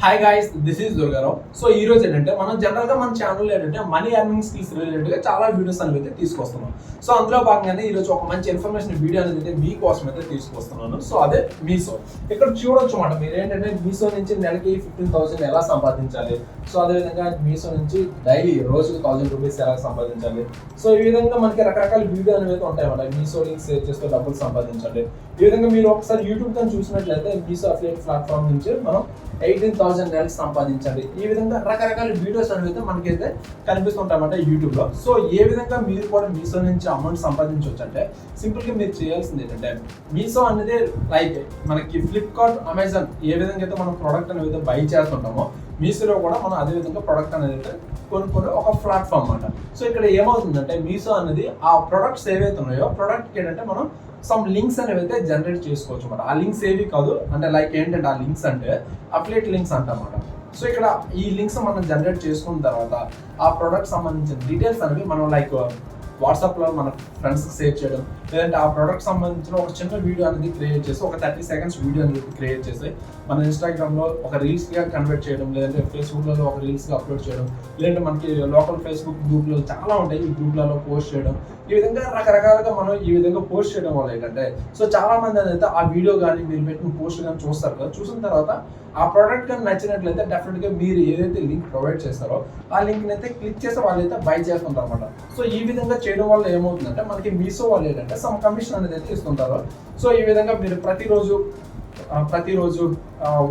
Hi guys, this is Durgarao. So ఈ రోజు ఏంటంటే మనం జనరల్గా మన ఛానల్లో ఏంటంటే మనీ ఎర్నింగ్ స్కిల్స్ రిలేటెడ్గా చాలా వీడియోస్ అనేవి అయితే తీసుకొస్తున్నాం. సో అందులో భాగంగానే ఈరోజు ఒక మంచి ఇన్ఫర్మేషన్ వీడియో అనేది అయితే మీకోసం అయితే తీసుకొస్తున్నాను. సో అదే మీషో. ఇక్కడ చూడొచ్చు అన్నమాట మీరు ఏంటంటే మీషో నుంచి నెలకి 15,000 ఎలా సంపాదించాలి, సో అదేవిధంగా మీషో నుంచి డైలీ రోజుకి 1,000 రూపీస్ ఎలా సంపాదించాలి. సో ఈ విధంగా మనకి రకరకాల వీడియో అనేవి అయితే ఉంటాయన్నమాట. మీషో లింక్ షేర్ చేస్తూ డబ్బులు సంపాదించండి. ఈ విధంగా మీరు ఒకసారి యూట్యూబ్ తో చూసినట్లయితే మీషో అఫిలియేట్ ప్లాట్ఫామ్ నుంచి మనం 18,000 నెలకి సంపాదించండి. ఈ విధంగా రకరకాల వీడియోస్ అనేవి అయితే మనకైతే కనిపిస్తుంటాయన్నమాట యూట్యూబ్ లో. సో ఏ విధంగా మీరు కూడా మీషో నుంచి అమౌంట్ సంపాదించవచ్చు అంటే సింపుల్ గా మీరు చేయాల్సింది ఏంటంటే మీషో అనేది లైక్ మనకి ఫ్లిప్కార్ట్, అమెజాన్ ఏ విధంగా అయితే మనం ప్రోడక్ట్ అనేది బై చేస్తుంటామో మీషోలో కూడా మనం అదే విధంగా ప్రోడక్ట్ అనేది అయితే కొనుక్కునే ఒక ప్లాట్ఫామ్ అన్నమాట. సో ఇక్కడ ఏమవుతుందంటే మీషో అనేది ఆ ప్రొడక్ట్స్ ఏవైతే ఉన్నాయో ప్రొడక్ట్కి ఏంటంటే మనం సమ్ లింక్స్ అనేవి అయితే జనరేట్ చేసుకోవచ్చు అన్నమాట. ఆ లింక్స్ ఏవి కాదు అంటే లైక్ ఏంటంటే ఆ లింక్స్ అంటే అఫిలియేట్ లింక్స్ అంటమాట. సో ఇక్కడ ఈ లింక్స్ మనం జనరేట్ చేసుకున్న తర్వాత ఆ ప్రోడక్ట్ సంబంధించిన డీటెయిల్స్ అనేవి మనం లైక్ వాట్సాప్లో మన ఫ్రెండ్స్కి షేర్ చేయడం, లేదంటే ఆ ప్రోడక్ట్ సంబంధించిన ఒక చిన్న వీడియో అనేది క్రియేట్ చేసి ఒక 30 seconds వీడియో అనేది క్రియేట్ చేసి మన ఇన్స్టాగ్రామ్లో ఒక రీల్స్గా కన్వర్ట్ చేయడం, లేదంటే ఫేస్బుక్లలో ఒక రీల్స్గా అప్లోడ్ చేయడం, లేదంటే మనకి లోకల్ ఫేస్బుక్ గ్రూప్లు చాలా ఉంటాయి, ఈ గ్రూప్లలో పోస్ట్ చేయడం. ఈ విధంగా రకరకాలుగా మనం ఈ విధంగా పోస్ట్ చేయడం వల్ల ఏంటంటే సో చాలా మంది అనేది ఆ వీడియో కానీ మీరు పెట్టిన పోస్ట్ కానీ చూస్తారు కదా. చూసిన తర్వాత ఆ ప్రోడక్ట్ కానీ నచ్చినట్లయితే డెఫినెట్గా మీరు ఏదైతే లింక్ ప్రొవైడ్ చేస్తారో ఆ లింక్ని అయితే క్లిక్ చేసి వాళ్ళైతే బై చేస్తుంటారు అనమాట. సో ఈ విధంగా చేయడం వల్ల ఏమవుతుందంటే మనకి మీషో వాళ్ళు ఏంటంటే సమ్ కమిషన్ అనేది అయితే ఇస్తుంటారు. సో ఈ విధంగా మీరు ప్రతిరోజు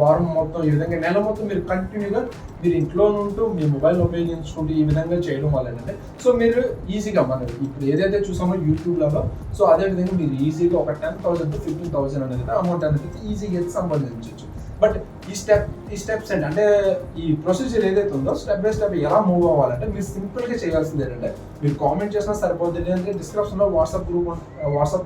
వారం మొత్తం ఈ విధంగా నెల మొత్తం మీరు కంటిన్యూగా మీరు ఇంట్లో ఉంటూ మీ మొబైల్ ఉపయోగించుకుంటూ ఈ విధంగా చేయడం వల్ల ఏంటంటే సో మీరు ఈజీగా మనం ఇప్పుడు ఏదైతే చూసామో యూట్యూబ్లలో సో అదే విధంగా మీరు ఈజీగా ఒక 10,000 to 15,000 అనేది అమౌంట్ అనేది ఈజీగా అయితే సంపాదించవచ్చు. బట్ ఈ స్టెప్స్ అంటే ఈ ప్రొసీజర్ ఏదైతే ఉందో స్టెప్ బై స్టెప్ ఎలా మూవ్ అవ్వాలంటే మీరు సింపుల్గా చేయాల్సింది ఏంటంటే మీరు కామెంట్ చేసినా సరిపోతుంది, లేదంటే డిస్క్రిప్షన్లో వాట్సాప్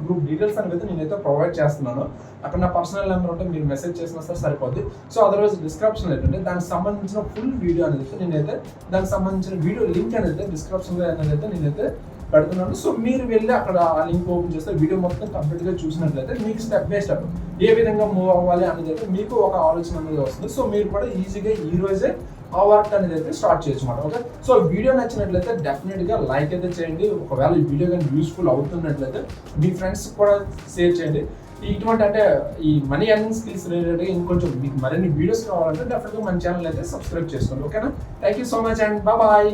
గ్రూప్ డీటెయిల్స్ అనేది నేనైతే ప్రొవైడ్ చేస్తున్నాను. అక్కడ నా పర్సనల్ నెంబర్ ఉంటే మీరు మెసేజ్ చేసినా సరే సరిపోద్ది. సో అదర్వైజ్ డిస్క్రిప్షన్ ఏంటంటే దానికి సంబంధించిన ఫుల్ వీడియో అనేది దానికి సంబంధించిన వీడియో లింక్ అనేది డిస్క్రిప్షన్లో అనేది నేనైతే పెడుతున్నాను. సో మీరు వెళ్ళి అక్కడ ఆ లింక్ ఓపెన్ చేస్తే వీడియో మొత్తం కంప్లీట్గా చూసినట్లయితే మీకు స్టెప్ బై స్టెప్ ఏ విధంగా మూవ్ అవ్వాలి అనేది అయితే మీకు ఒక ఆలోచన అనేది వస్తుంది. సో మీరు కూడా ఈజీగా ఈ రోజే ఆ వర్క్ అనేది అయితే స్టార్ట్ చేయొచ్చు అన్నమాట. ఓకే, సో వీడియో నచ్చినట్లయితే డెఫినెట్గా లైక్ అయితే చేయండి. ఒకవేళ ఈ వీడియో కానీ యూస్ఫుల్ అవుతున్నట్లయితే మీ ఫ్రెండ్స్ కూడా షేర్ చేయండి. ఇటువంటి అంటే ఈ మనీ ఎర్నింగ్ స్కిల్స్ రిలేటెడ్గా ఇంకొంచెం మీకు మరిన్ని వీడియోస్ కావాలంటే డెఫినెట్గా మన ఛానల్ అయితే సబ్స్క్రైబ్ చేసుకోండి. ఓకేనా, thank you so much and bye.